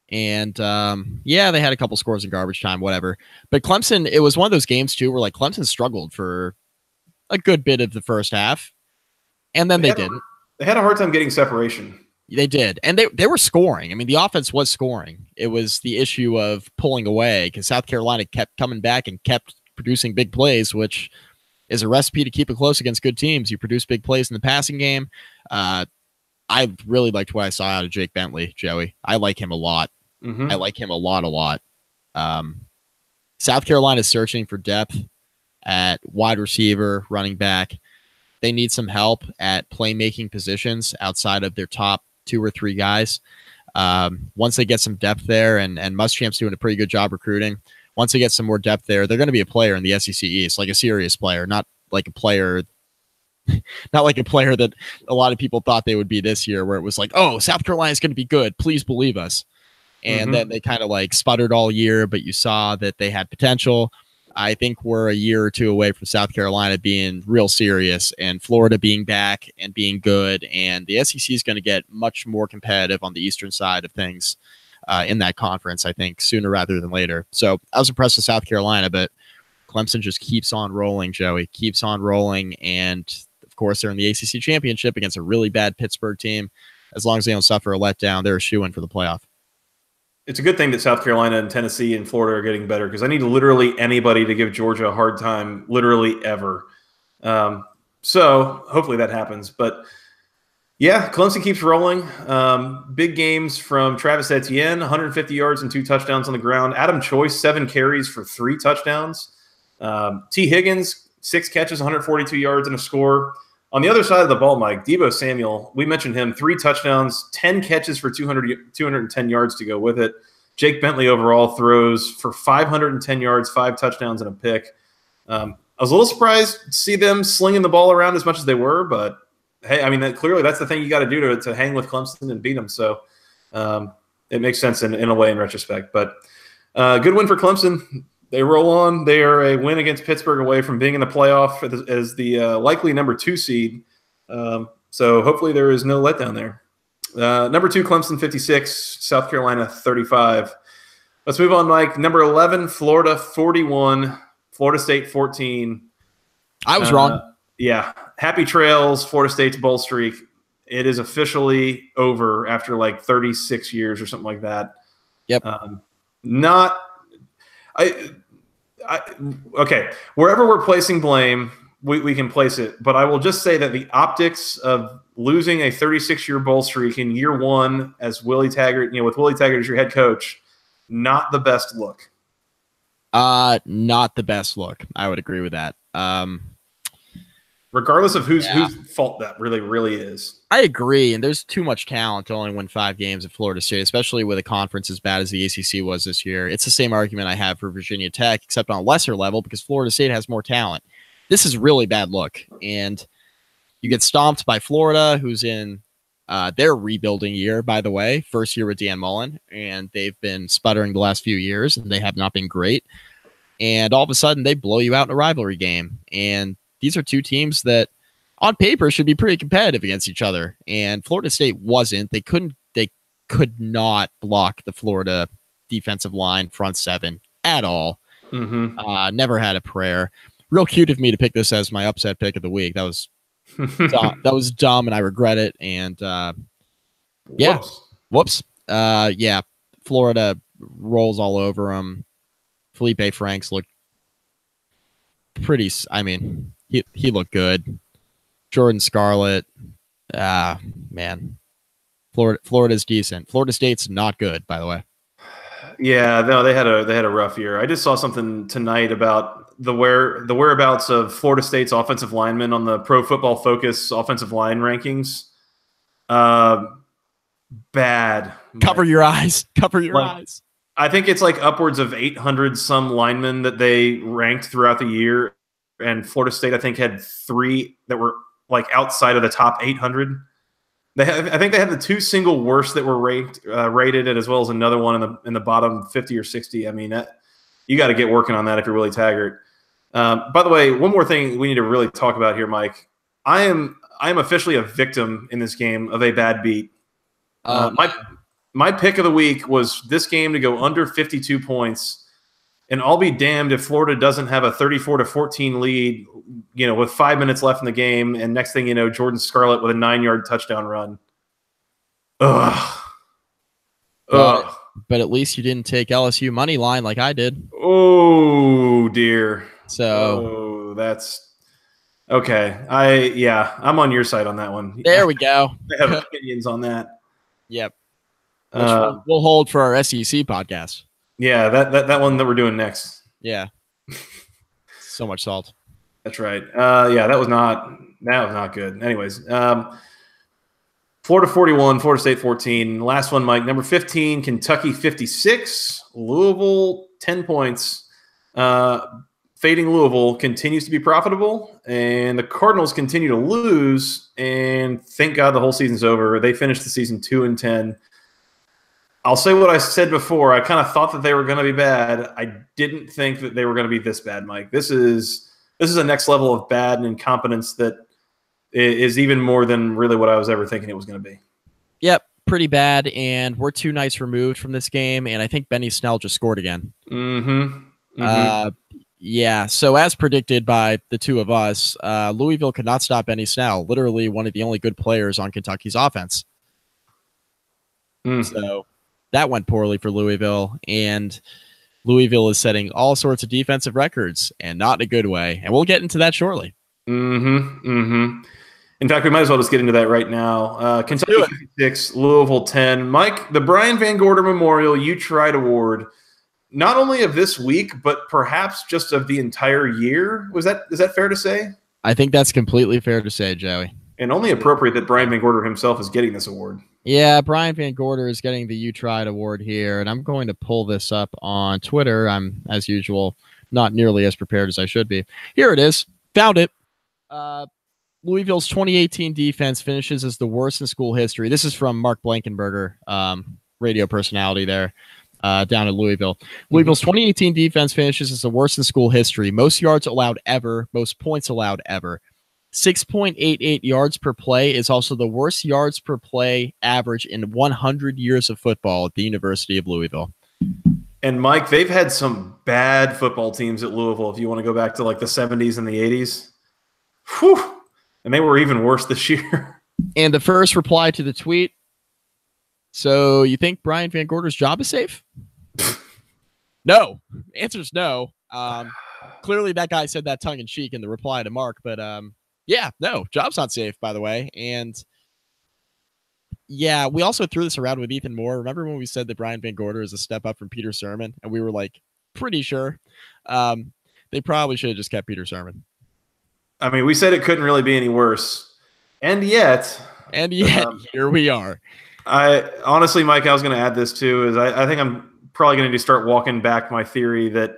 And yeah, they had a couple scores in garbage time, whatever. But Clemson, it was one of those games too where like Clemson struggled for a good bit of the first half, and then they didn't. They had a hard time getting separation. They did, and they were scoring. I mean, the offense was scoring. It was the issue of pulling away because South Carolina kept coming back and kept producing big plays, which is a recipe to keep it close against good teams. You produce big plays in the passing game. I really liked what I saw out of Jake Bentley, Joey. I like him a lot. Mm-hmm. I like him a lot. South Carolina is searching for depth at wide receiver, running back. They need some help at playmaking positions outside of their top 2 or 3 guys. Once they get some depth there, and Muschamp's doing a pretty good job recruiting. Once they get some more depth there, they're going to be a player in the SEC East, like a serious player, not like a player that a lot of people thought they would be this year, where it was like, oh, South Carolina is going to be good. Please believe us. And then they kind of like sputtered all year, but you saw that they had potential. I think we're a year or 2 away from South Carolina being real serious and Florida being back and being good. And the SEC is going to get much more competitive on the Eastern side of things in that conference, I think, sooner rather than later. So I was impressed with South Carolina, but Clemson just keeps on rolling, Joey, keeps on rolling. And of course, they're in the ACC championship against a really bad Pittsburgh team. As long as they don't suffer a letdown, they're a shoo-in for the playoff. It's a good thing that South Carolina and Tennessee and Florida are getting better because I need literally anybody to give Georgia a hard time, literally ever. So hopefully that happens. But yeah, Clemson keeps rolling. Big games from Travis Etienne, 150 yards and 2 touchdowns on the ground. Adam Choice, 7 carries for 3 touchdowns. T. Higgins, 6 catches, 142 yards and a score. On the other side of the ball, Mike, Deebo Samuel, we mentioned him, 3 touchdowns, 10 catches for 210 yards to go with it. Jake Bentley overall throws for 510 yards, 5 touchdowns, and a pick. I was a little surprised to see them slinging the ball around as much as they were, but hey, I mean, clearly that's the thing you got to do to hang with Clemson and beat them. So it makes sense in a way in retrospect. But good win for Clemson. They roll on. They are a win against Pittsburgh away from being in the playoff as the likely number 2 seed. So hopefully there is no letdown there. Number 2, Clemson 56, South Carolina 35. Let's move on, Mike. Number 11, Florida 41, Florida State 14. I was wrong. Yeah. Happy trails, Florida State's bowl streak. It is officially over after like 36 years or something like that. Yep. Okay. Wherever we're placing blame, we can place it. But I will just say that the optics of losing a 36-year bowl streak in year 1 as Willie Taggart, with Willie Taggart as your head coach, not the best look. Not the best look. I would agree with that. Regardless of whose fault that really is. I agree, and there's too much talent to only win 5 games at Florida State, especially with a conference as bad as the ACC was this year. It's the same argument I have for Virginia Tech, except on a lesser level because Florida State has more talent. This is really bad look, and you get stomped by Florida, who's in their rebuilding year, by the way, first year with Dan Mullen, and they've been sputtering the last few years, and they have not been great. And all of a sudden, they blow you out in a rivalry game, and these are 2 teams that on paper should be pretty competitive against each other. And Florida State wasn't. They could not block the Florida defensive line front 7 at all. Mm-hmm. Never had a prayer. Real cute of me to pick this as my upset pick of the week. That was dumb. That was dumb, and I regret it. And yeah, whoops. Yeah, Florida rolls all over them. Felipe Franks looked pretty. I mean, he looked good. Jordan Scarlett, man, Florida's decent. Florida State's not good, by the way. Yeah, no, they had a rough year. I just saw something tonight about the whereabouts of Florida State's offensive linemen on the Pro Football Focus offensive line rankings. Bad. Cover your eyes. Cover your eyes. I think it's like upwards of 800 some linemen that they ranked throughout the year, and Florida State I think had 3 that were like outside of the top 800. I think they had the 2 single worst that were rated, as well as another one in the bottom 50 or 60. I mean, you got to get working on that if you're Willie Taggart. By the way, one more thing we need to really talk about here, Mike. I am officially a victim in this game of a bad beat. My pick of the week was this game to go under 52 points, and I'll be damned if Florida doesn't have a 34-14 lead, with 5 minutes left in the game, and next thing you know, Jordan Scarlett with a 9-yard touchdown run. Ugh. But at least you didn't take LSU money line like I did. Oh dear. So that's okay. I'm on your side on that one. There we go. I have opinions on that. Yep. Which we'll hold for our SEC podcast. Yeah, that one that we're doing next. Yeah. So much salt. That's right. That was not good. Anyways, Florida 41, Florida State 14. Last one, Mike. Number 15, Kentucky 56, Louisville 10 points. Fading Louisville continues to be profitable, and the Cardinals continue to lose. And thank God the whole season's over. They finished the season 2-10. I'll say what I said before. I kind of thought that they were going to be bad. I didn't think that they were going to be this bad, Mike. This is a next level of bad and incompetence that is even more than really what I was ever thinking it was going to be. Yep, pretty bad, and we're 2 nights removed from this game, and I think Benny Snell just scored again. Yeah, so as predicted by the two of us, Louisville could not stop Benny Snell, literally one of the only good players on Kentucky's offense. So that went poorly for Louisville, and Louisville is setting all sorts of defensive records, and not in a good way, and we'll get into that shortly. In fact, we might as well just get into that right now. Kentucky 56, Louisville 10. Mike, the Brian Van Gorder Memorial You Tried Award, not only of this week, but perhaps just of the entire year. Is that fair to say? I think that's completely fair to say, Joey. And only appropriate that Brian Van Gorder himself is getting this award. Yeah, Brian Van Gorder is getting the You Tried Award here, and I'm going to pull this up on Twitter. I'm, as usual, not nearly as prepared as I should be. Here it is. Found it. Louisville's 2018 defense finishes as the worst in school history. This is from Mark Blankenberger, radio personality there down in Louisville. Louisville's 2018 defense finishes as the worst in school history. Most yards allowed ever, most points allowed ever. 6.88 yards per play is also the worst yards per play average in 100 years of football at the University of Louisville. And Mike, they've had some bad football teams at Louisville. If you want to go back to like the 70s and the 80s. Whew. And they were even worse this year. And the first reply to the tweet. So you think Brian Van Gorder's job is safe? No. Answer's no. Clearly that guy said that tongue in cheek in the reply to Mark, but yeah, no, job's not safe, by the way. And yeah, we also threw this around with Ethan Moore. Remember when we said that Brian Van Gorder is a step up from Peter Sirmon? And we were like, pretty sure. They probably should have just kept Peter Sirmon. I mean, we said it couldn't really be any worse. And yet, here we are. I honestly, Mike, I was going to add this too, is I think I'm probably going to start walking back my theory that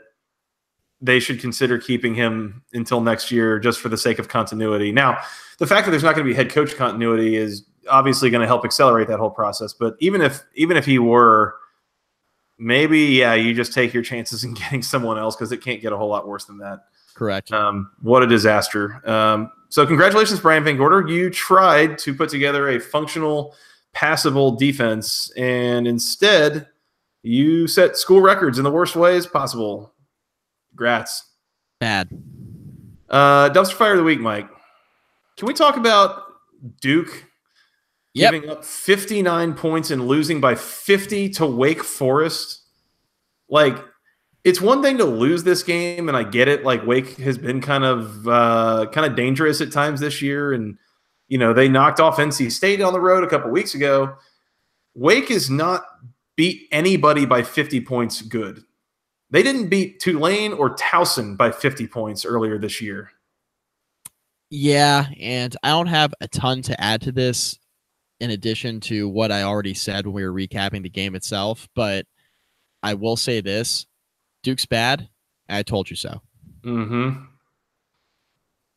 they should consider keeping him until next year just for the sake of continuity. Now, the fact that there's not going to be head coach continuity is obviously going to help accelerate that whole process. But even if he were, maybe, you just take your chances in getting someone else because it can't get a whole lot worse than that. Correct. What a disaster. So congratulations, Brian Van Gorder. You tried to put together a functional, passable defense, and instead you set school records in the worst ways possible. Congrats. Bad. Dumpster fire of the week, Mike. Can we talk about Duke giving up 59 points and losing by 50 to Wake Forest? Like, it's one thing to lose this game, and I get it. Like, Wake has been kind of dangerous at times this year, and they knocked off NC State on the road a couple weeks ago. Wake has not beat anybody by 50 points good. They didn't beat Tulane or Towson by 50 points earlier this year. Yeah, and I don't have a ton to add to this in addition to what I already said when we were recapping the game itself, but I will say this. Duke's bad. I told you so.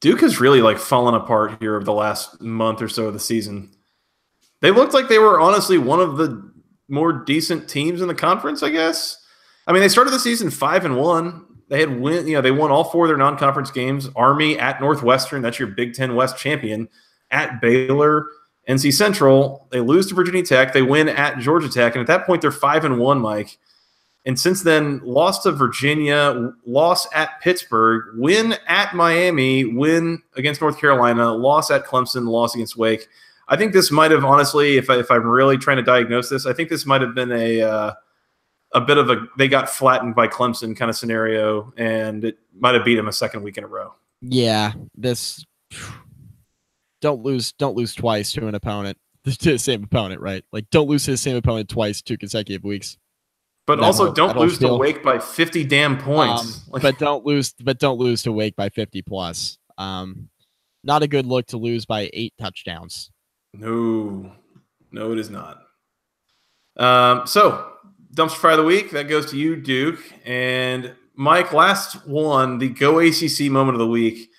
Duke has really fallen apart here over the last month or so of the season. They looked like they were honestly one of the more decent teams in the conference, I guess. I mean, they started the season 5-1, They won all 4 of their non-conference games. Army at Northwestern, that's your Big Ten West champion. At Baylor, NC Central, they lose to Virginia Tech. They win at Georgia Tech, and at that point, they're 5-1, Mike. And since then, loss to Virginia, loss at Pittsburgh, win at Miami, win against North Carolina, loss at Clemson, loss against Wake. I think this might have, honestly, if I'm really trying to diagnose this, I think this might have been a bit of a they got flattened by Clemson kind of scenario, and it might have beat them a second week in a row. Yeah, this don't lose twice to an opponent, to the same opponent, right? Like, don't lose to the same opponent twice 2 consecutive weeks. But also don't lose to Wake by 50 damn points. But don't lose to Wake by 50 plus. Not a good look to lose by 8 touchdowns. No, it is not. So dumpster fire of the week, that goes to you, Duke. And Mike, last one, the Go ACC moment of the week.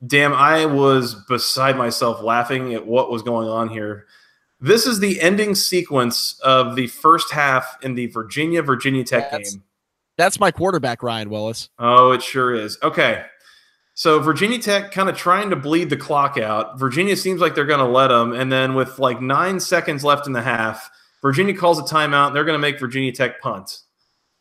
Damn, I was beside myself laughing at what was going on here. This is the ending sequence of the first half in the Virginia Tech game. That's my quarterback, Ryan Willis. Oh, it sure is. Okay. So Virginia Tech kind of trying to bleed the clock out. Virginia seems like they're going to let them. And then with like 9 seconds left in the half, Virginia calls a timeout, and they're going to make Virginia Tech punt.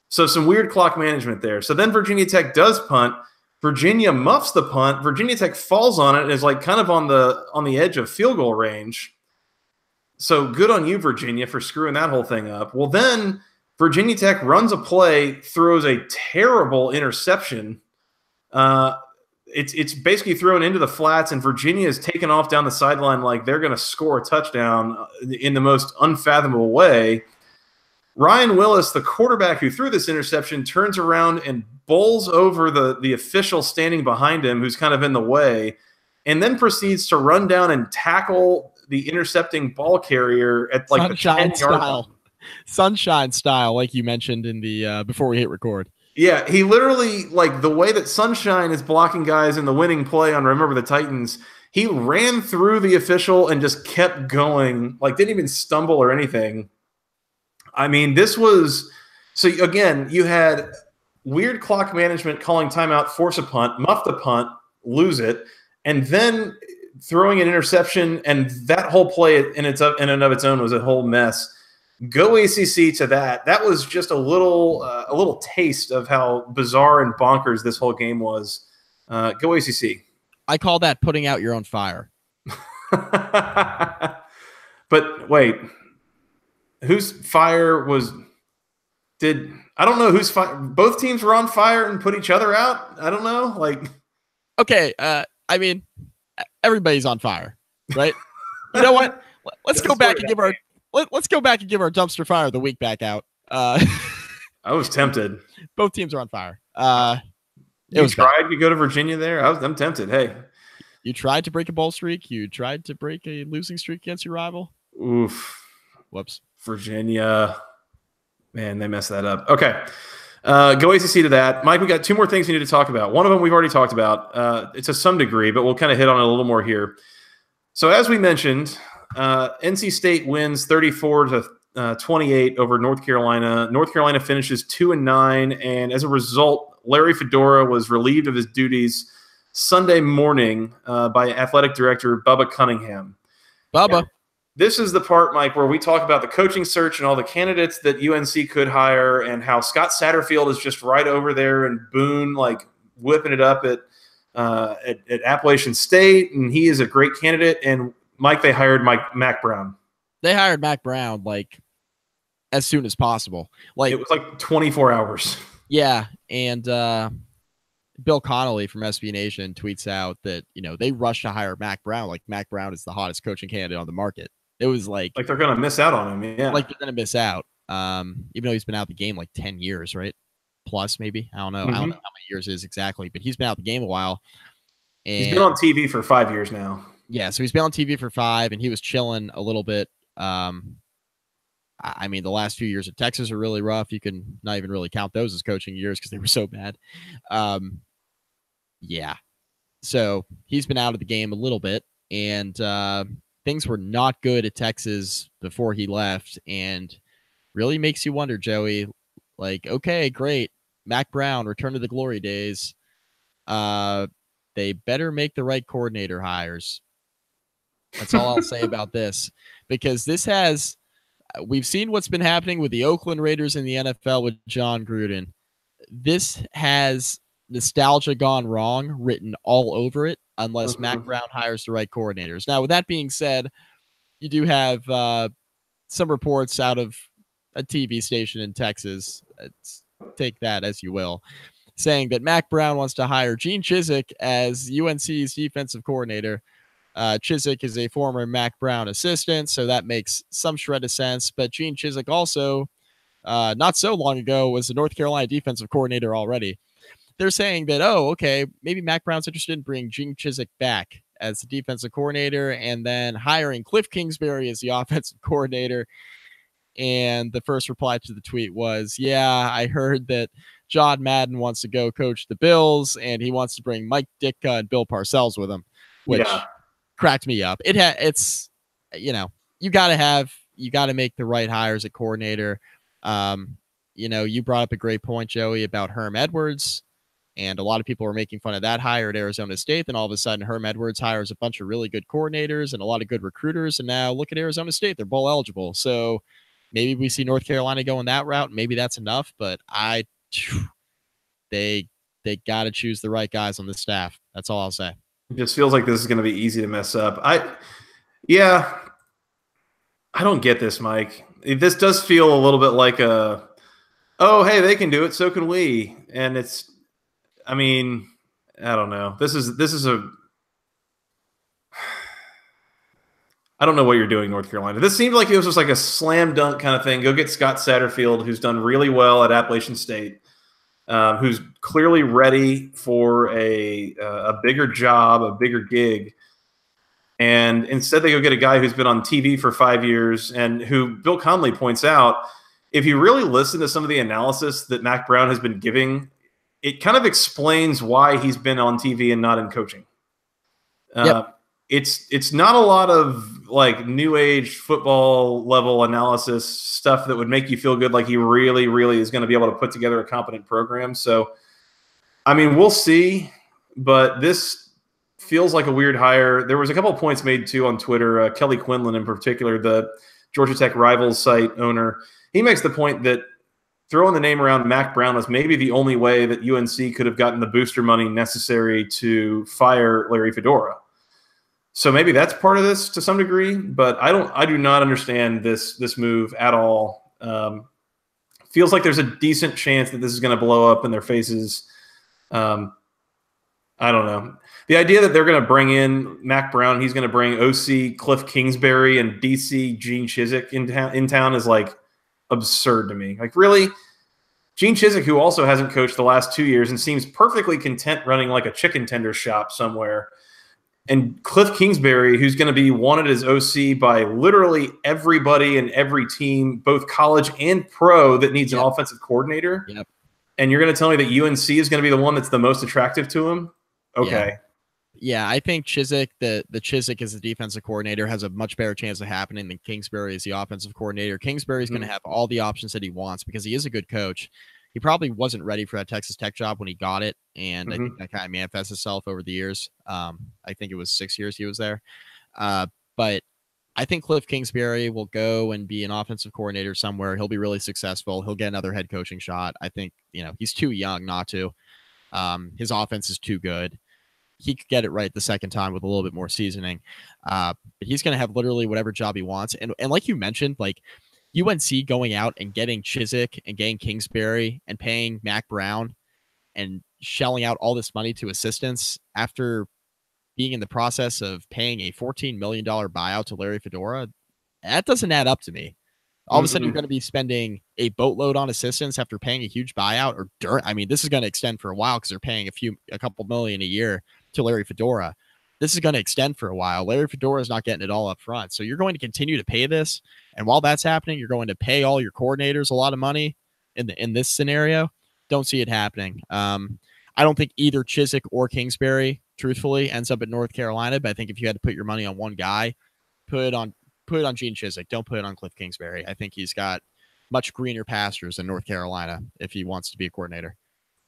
So some weird clock management there. So then Virginia Tech does punt. Virginia muffs the punt. Virginia Tech falls on it and is like kind of on the edge of field goal range. So good on you, Virginia, for screwing that whole thing up. Well, then Virginia Tech runs a play, throws a terrible interception. It's basically thrown into the flats, and Virginia is taken off down the sideline like they're going to score a touchdown in the most unfathomable way. Ryan Willis, the quarterback who threw this interception, turns around and bowls over the official standing behind him, who's kind of in the way, and then proceeds to run down and tackle the intercepting ball carrier at like Sunshine the 10-yard style. Sunshine style, like you mentioned in the before we hit record. Yeah, he literally, like the way that Sunshine is blocking guys in the winning play on Remember the Titans, he ran through the official and just kept going, like didn't even stumble or anything. I mean, this was – so, again, you had weird clock management calling timeout, force a punt, muff the punt, lose it, and then throwing an interception, and that whole play in and of its own was a whole mess. Go ACC to that. That was just a little taste of how bizarre and bonkers this whole game was. Go ACC. I call that putting out your own fire. But wait, whose fire was? I don't know whose fire. Both teams were on fire and put each other out. I don't know. Like, okay, I mean, everybody's on fire, right? You know what? Let's go back and give our dumpster fire of the week back out. I was tempted. Both teams are on fire. You tried to go to Virginia there. I'm tempted. Hey, you tried to break a bowl streak. You tried to break a losing streak against your rival. Oof. Whoops. Virginia. Man, they messed that up. Okay. Go ACC to that. Mike, we got 2 more things we need to talk about. One of them we've already talked about. It's to some degree, but we'll kind of hit on it a little more here. So as we mentioned, NC State wins 34-28 over North Carolina. North Carolina finishes 2-9, and as a result, Larry Fedora was relieved of his duties Sunday morning by athletic director Bubba Cunningham. Bubba. And this is the part, Mike, where we talk about the coaching search and all the candidates that UNC could hire, and how Scott Satterfield is just right over there in Boone, like whipping it up at Appalachian State, and he is a great candidate. And Mike, they hired Mac Brown. They hired Mac Brown like as soon as possible. Like, it was like 24 hours. Yeah, and Bill Connolly from SB Nation tweets out that, you know, they rushed to hire Mac Brown. Like, Mac Brown is the hottest coaching candidate on the market. It was like they're going to miss out on him. Yeah, like they're going to miss out. Even though he's been out the game like 10 years, right? Plus, maybe. I don't know. I don't know how many years it is exactly, but he's been out the game a while. And he's been on TV for 5 years now. Yeah, so he's been on TV for 5, and he was chilling a little bit. I mean, the last few years at Texas are really rough. You can not even really count those as coaching years because they were so bad. Yeah. So he's been out of the game a little bit, and things were not good at Texas before he left, and really makes you wonder, Joey, like, okay, great. Mac Brown, return to the glory days. They better make the right coordinator hires. That's all I'll say about this, because we've seen what's been happening with the Oakland Raiders in the NFL with John Gruden. This has nostalgia gone wrong written all over it unless Mac Brown hires the right coordinators. Now, with that being said, you do have some reports out of a TV station in Texas. Take that as you will, saying that Mac Brown wants to hire Gene Chizik as UNC's defensive coordinator. Chizik is a former Mac Brown assistant, so that makes some shred of sense. But Gene Chizik also, not so long ago, was the North Carolina defensive coordinator already. They're saying that, oh, okay, maybe Mac Brown's interested in bringing Gene Chizik back as the defensive coordinator and then hiring Cliff Kingsbury as the offensive coordinator. And the first reply to the tweet was, yeah, I heard that John Madden wants to go coach the Bills and he wants to bring Mike Ditka and Bill Parcells with him, which cracked me up. It's, you got to make the right hires at coordinator. You brought up a great point, Joey, about Herm Edwards. And a lot of people were making fun of that hire at Arizona State. Then all of a sudden, Herm Edwards hires a bunch of really good coordinators and a lot of good recruiters. And now look at Arizona State. They're bowl eligible. So maybe we see North Carolina going that route. Maybe that's enough. But they got to choose the right guys on the staff. That's all I'll say. It just feels like this is going to be easy to mess up. I don't get this, Mike. This does feel a little bit like oh, hey, they can do it. So can we. And I don't know. I don't know what you're doing, North Carolina. This seemed like it was just like a slam dunk kind of thing. Go get Scott Satterfield, who's done really well at Appalachian State, who's clearly ready for a bigger job, a bigger gig. And instead they go get a guy who's been on TV for 5 years and who Bill Conley points out, if you really listen to some of the analysis that Mac Brown has been giving, it kind of explains why he's been on TV and not in coaching. Yep. It's not a lot of like new age football level analysis stuff that would make you feel good like he really, really is going to be able to put together a competent program. So, we'll see, but this feels like a weird hire. There was a couple of points made too on Twitter. Kelly Quinlan in particular, the Georgia Tech Rivals site owner, he makes the point that throwing the name around Mac Brown was maybe the only way that UNC could have gotten the booster money necessary to fire Larry Fedora. So maybe that's part of this to some degree, but I do not understand this move at all. Feels like there's a decent chance that this is going to blow up in their faces. I don't know. The idea that they're going to bring in Mac Brown, he's going to bring OC Cliff Kingsbury and DC Gene Chizik in town is like absurd to me. Like, really? Gene Chizik, who also hasn't coached the last 2 years and seems perfectly content running like a chicken tender shop somewhere. And Cliff Kingsbury, who's going to be wanted as OC by literally everybody and every team, both college and pro, that needs an offensive coordinator. Yep. And you're going to tell me that UNC is going to be the one that's the most attractive to him? Okay. Yeah, I think Chizik, the Chizik as the defensive coordinator, has a much better chance of happening than Kingsbury as the offensive coordinator. Kingsbury is going to have all the options that he wants because he is a good coach. He probably wasn't ready for that Texas Tech job when he got it, and I think that kind of manifests itself over the years. I think it was 6 years he was there. But I think Cliff Kingsbury will go and be an offensive coordinator somewhere. He'll be really successful. He'll get another head coaching shot. I think, he's too young not to. His offense is too good. He could get it right the second time with a little bit more seasoning. But he's going to have literally whatever job he wants. And like you mentioned, like UNC going out and getting Chizik and getting Kingsbury and paying Mac Brown and shelling out all this money to assistants after being in the process of paying a $14 million buyout to Larry Fedora, that doesn't add up to me. All of a sudden, you're going to be spending a boatload on assistants after paying a huge buyout. This is going to extend for a while because they're paying a couple million a year to Larry Fedora. This is going to extend for a while. Larry Fedora is not getting it all up front. So you're going to continue to pay this. And while that's happening, you're going to pay all your coordinators a lot of money in this scenario. Don't see it happening. I don't think either Chizik or Kingsbury, truthfully, ends up at North Carolina. But I think if you had to put your money on one guy, put it on Gene Chizik. Don't put it on Cliff Kingsbury. I think he's got much greener pastures in North Carolina if he wants to be a coordinator.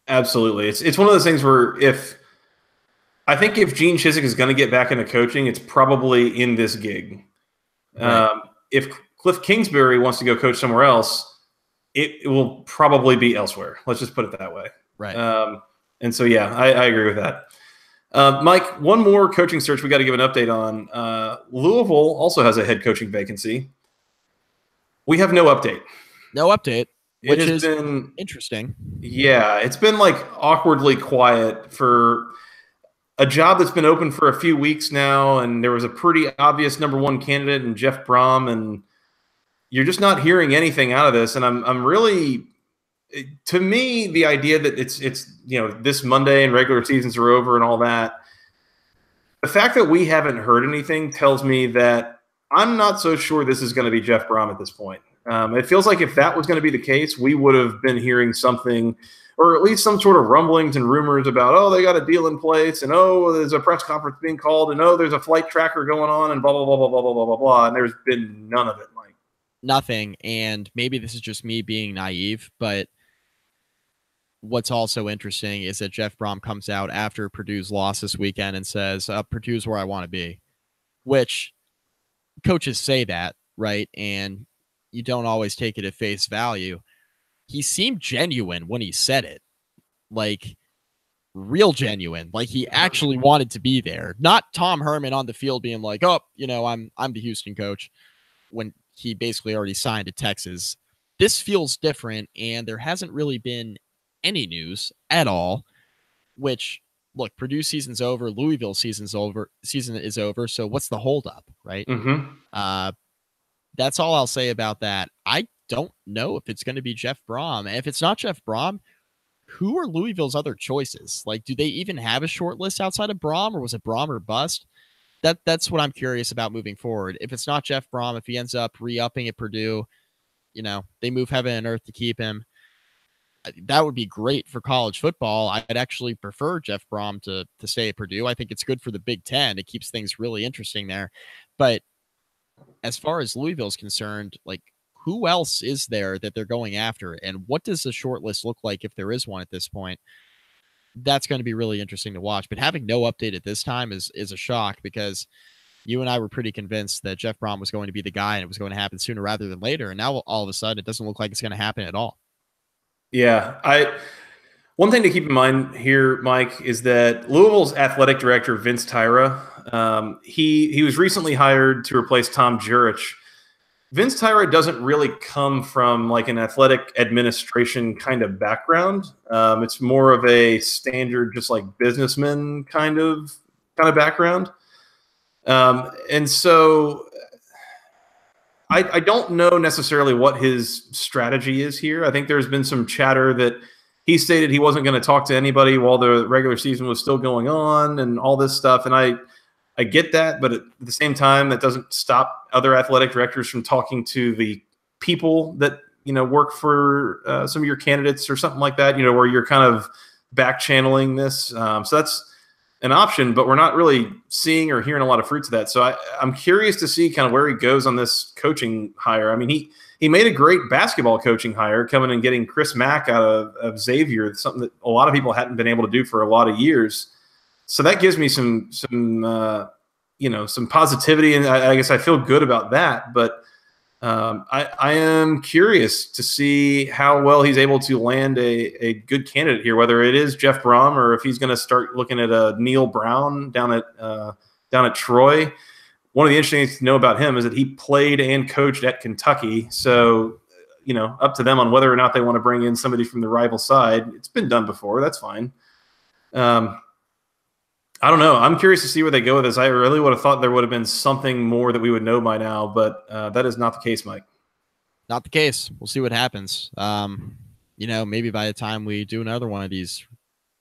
Absolutely. It's one of those things where I think if Gene Chizik is going to get back into coaching, it's probably in this gig. Right. If Cliff Kingsbury wants to go coach somewhere else, it will probably be elsewhere. Let's just put it that way. Right. And so, yeah, I agree with that. Mike, one more coaching search we got to give an update on. Louisville also has a head coaching vacancy. We have no update. No update, which It has is been interesting. Yeah, it's been like awkwardly quiet for a job that's been open for a few weeks now, and there was a pretty obvious number one candidate in Jeff Brom, and you're just not hearing anything out of this. And I'm really, to me, the idea that it's this Monday and regular seasons are over and all that, the fact that we haven't heard anything tells me that I'm not so sure this is going to be Jeff Brom at this point. It feels like if that was going to be the case, we would have been hearing something, or at least some sort of rumblings and rumors about, oh, they got a deal in place, and oh, there's a press conference being called, and oh, there's a flight tracker going on, and blah, blah, blah, blah, blah, blah, blah, blah, blah. And there's been none of it, Mike. Nothing. And maybe this is just me being naive, but what's also interesting is that Jeff Brom comes out after Purdue's loss this weekend and says, Purdue's where I want to be, which coaches say that, right? And you don't always take it at face value. He seemed genuine when he said it, like real genuine, like he actually wanted to be there. Not Tom Herman on the field being like, oh, I'm the Houston coach, when he basically already signed to Texas. This feels different, and there hasn't really been any news at all, which, look, Purdue season's over, Louisville season is over, so what's the holdup, right? Mm-hmm. That's all I'll say about that. I don't know if it's going to be Jeff Brom. If it's not Jeff Brom, who are Louisville's other choices? Like, do they even have a short list outside of Brom, or was it Brom or bust? That's what I'm curious about moving forward. If it's not Jeff Brom, if he ends up re-upping at Purdue, they move heaven and earth to keep him. That would be great for college football. I'd actually prefer Jeff Brom to stay at Purdue. I think it's good for the Big Ten. It keeps things really interesting there. But as far as Louisville's concerned, like, who else is there that they're going after? And what does the short list look like if there is one at this point? That's going to be really interesting to watch. But having no update at this time is a shock, because you and I were pretty convinced that Jeff Brom was going to be the guy and it was going to happen sooner rather than later. And now all of a sudden it doesn't look like it's going to happen at all. Yeah. One thing to keep in mind here, Mike, is that Louisville's athletic director, Vince Tyra, he was recently hired to replace Tom Jurich. Vince Tyra doesn't really come from like an athletic administration kind of background. It's more of a standard, just like businessman kind of background. And so I don't know necessarily what his strategy is here. I think there's been some chatter that he stated he wasn't going to talk to anybody while the regular season was still going on and all this stuff. And I get that, but at the same time, that doesn't stop other athletic directors from talking to the people that, work for some of your candidates or something like that, where you're kind of back channeling this. So that's an option, but we're not really seeing or hearing a lot of fruits of that. So I'm curious to see kind of where he goes on this coaching hire. I mean, he made a great basketball coaching hire, coming and getting Chris Mack out of Xavier, something that a lot of people hadn't been able to do for a lot of years. So that gives me some positivity, and I guess I feel good about that. But I am curious to see how well he's able to land a good candidate here, whether it is Jeff Brom or if he's going to start looking at a Neil Brown down at Troy. One of the interesting things to know about him is that he played and coached at Kentucky. So, up to them on whether or not they want to bring in somebody from the rival side. It's been done before. That's fine. I don't know. I'm curious to see where they go with this. I really would have thought there would have been something more that we would know by now, but that is not the case, Mike. Not the case. We'll see what happens. Maybe by the time we do another one of these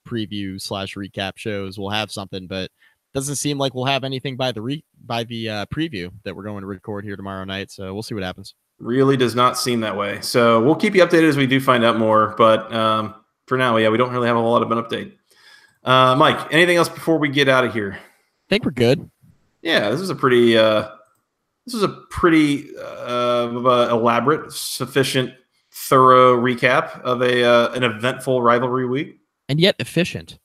preview/recap shows, we'll have something, but doesn't seem like we'll have anything by the preview that we're going to record here tomorrow night. So we'll see what happens. Really does not seem that way. So we'll keep you updated as we do find out more. But for now, we don't really have a lot of an update. Mike, anything else before we get out of here? I think we're good. Yeah, this is a pretty elaborate, sufficient, thorough recap of an eventful rivalry week. and yet efficient.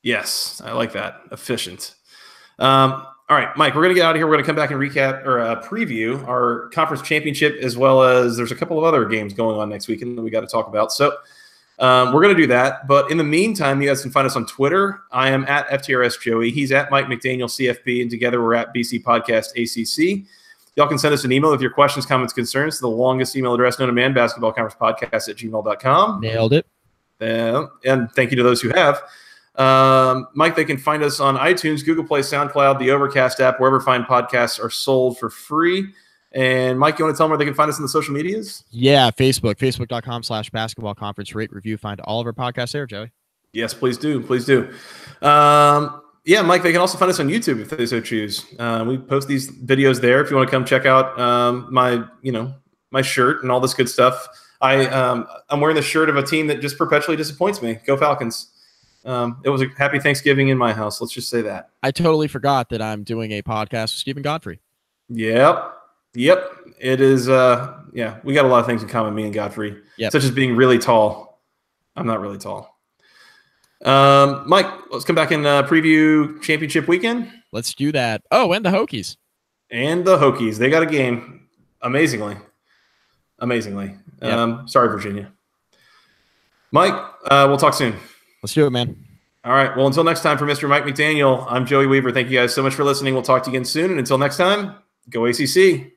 Yes, I like that. Efficient. All right, Mike, we're going to get out of here. We're going to come back and recap or preview our conference championship, as well as there's a couple of other games going on next weekend that we got to talk about. So we're going to do that. But in the meantime, you guys can find us on Twitter. I am at FTRS Joey. He's at Mike McDaniel CFB, and together we're at BC Podcast ACC. Y'all can send us an email with your questions, comments, concerns to the longest email address known to man, basketballconferencepodcast@gmail.com. Nailed it. And thank you to those who have. Mike, they can find us on iTunes, Google Play, SoundCloud, the Overcast app, wherever fine podcasts are sold for free. And Mike, you want to tell them where they can find us in the social medias? Yeah, facebook.com/basketball conference. Rate, review, find all of our podcasts there, Joey. Yes, please do. Please do. Yeah, Mike, they can also find us on YouTube if they so choose. We post these videos there. If you want to come check out my shirt and all this good stuff. I'm wearing the shirt of a team that just perpetually disappoints me. Go Falcons. It was a happy Thanksgiving in my house. Let's just say that. I totally forgot that I'm doing a podcast with Stephen Godfrey. Yep. It is. Yeah, we got a lot of things in common, me and Godfrey, such as being really tall. I'm not really tall. Mike, let's come back and preview championship weekend. Let's do that. Oh, and the Hokies. They got a game. Amazingly. Yep. Sorry, Virginia. Mike, we'll talk soon. Let's do it, man. All right. Well, until next time, for Mr. Mike McDaniel, I'm Joey Weaver. Thank you guys so much for listening. We'll talk to you again soon. And until next time, go ACC.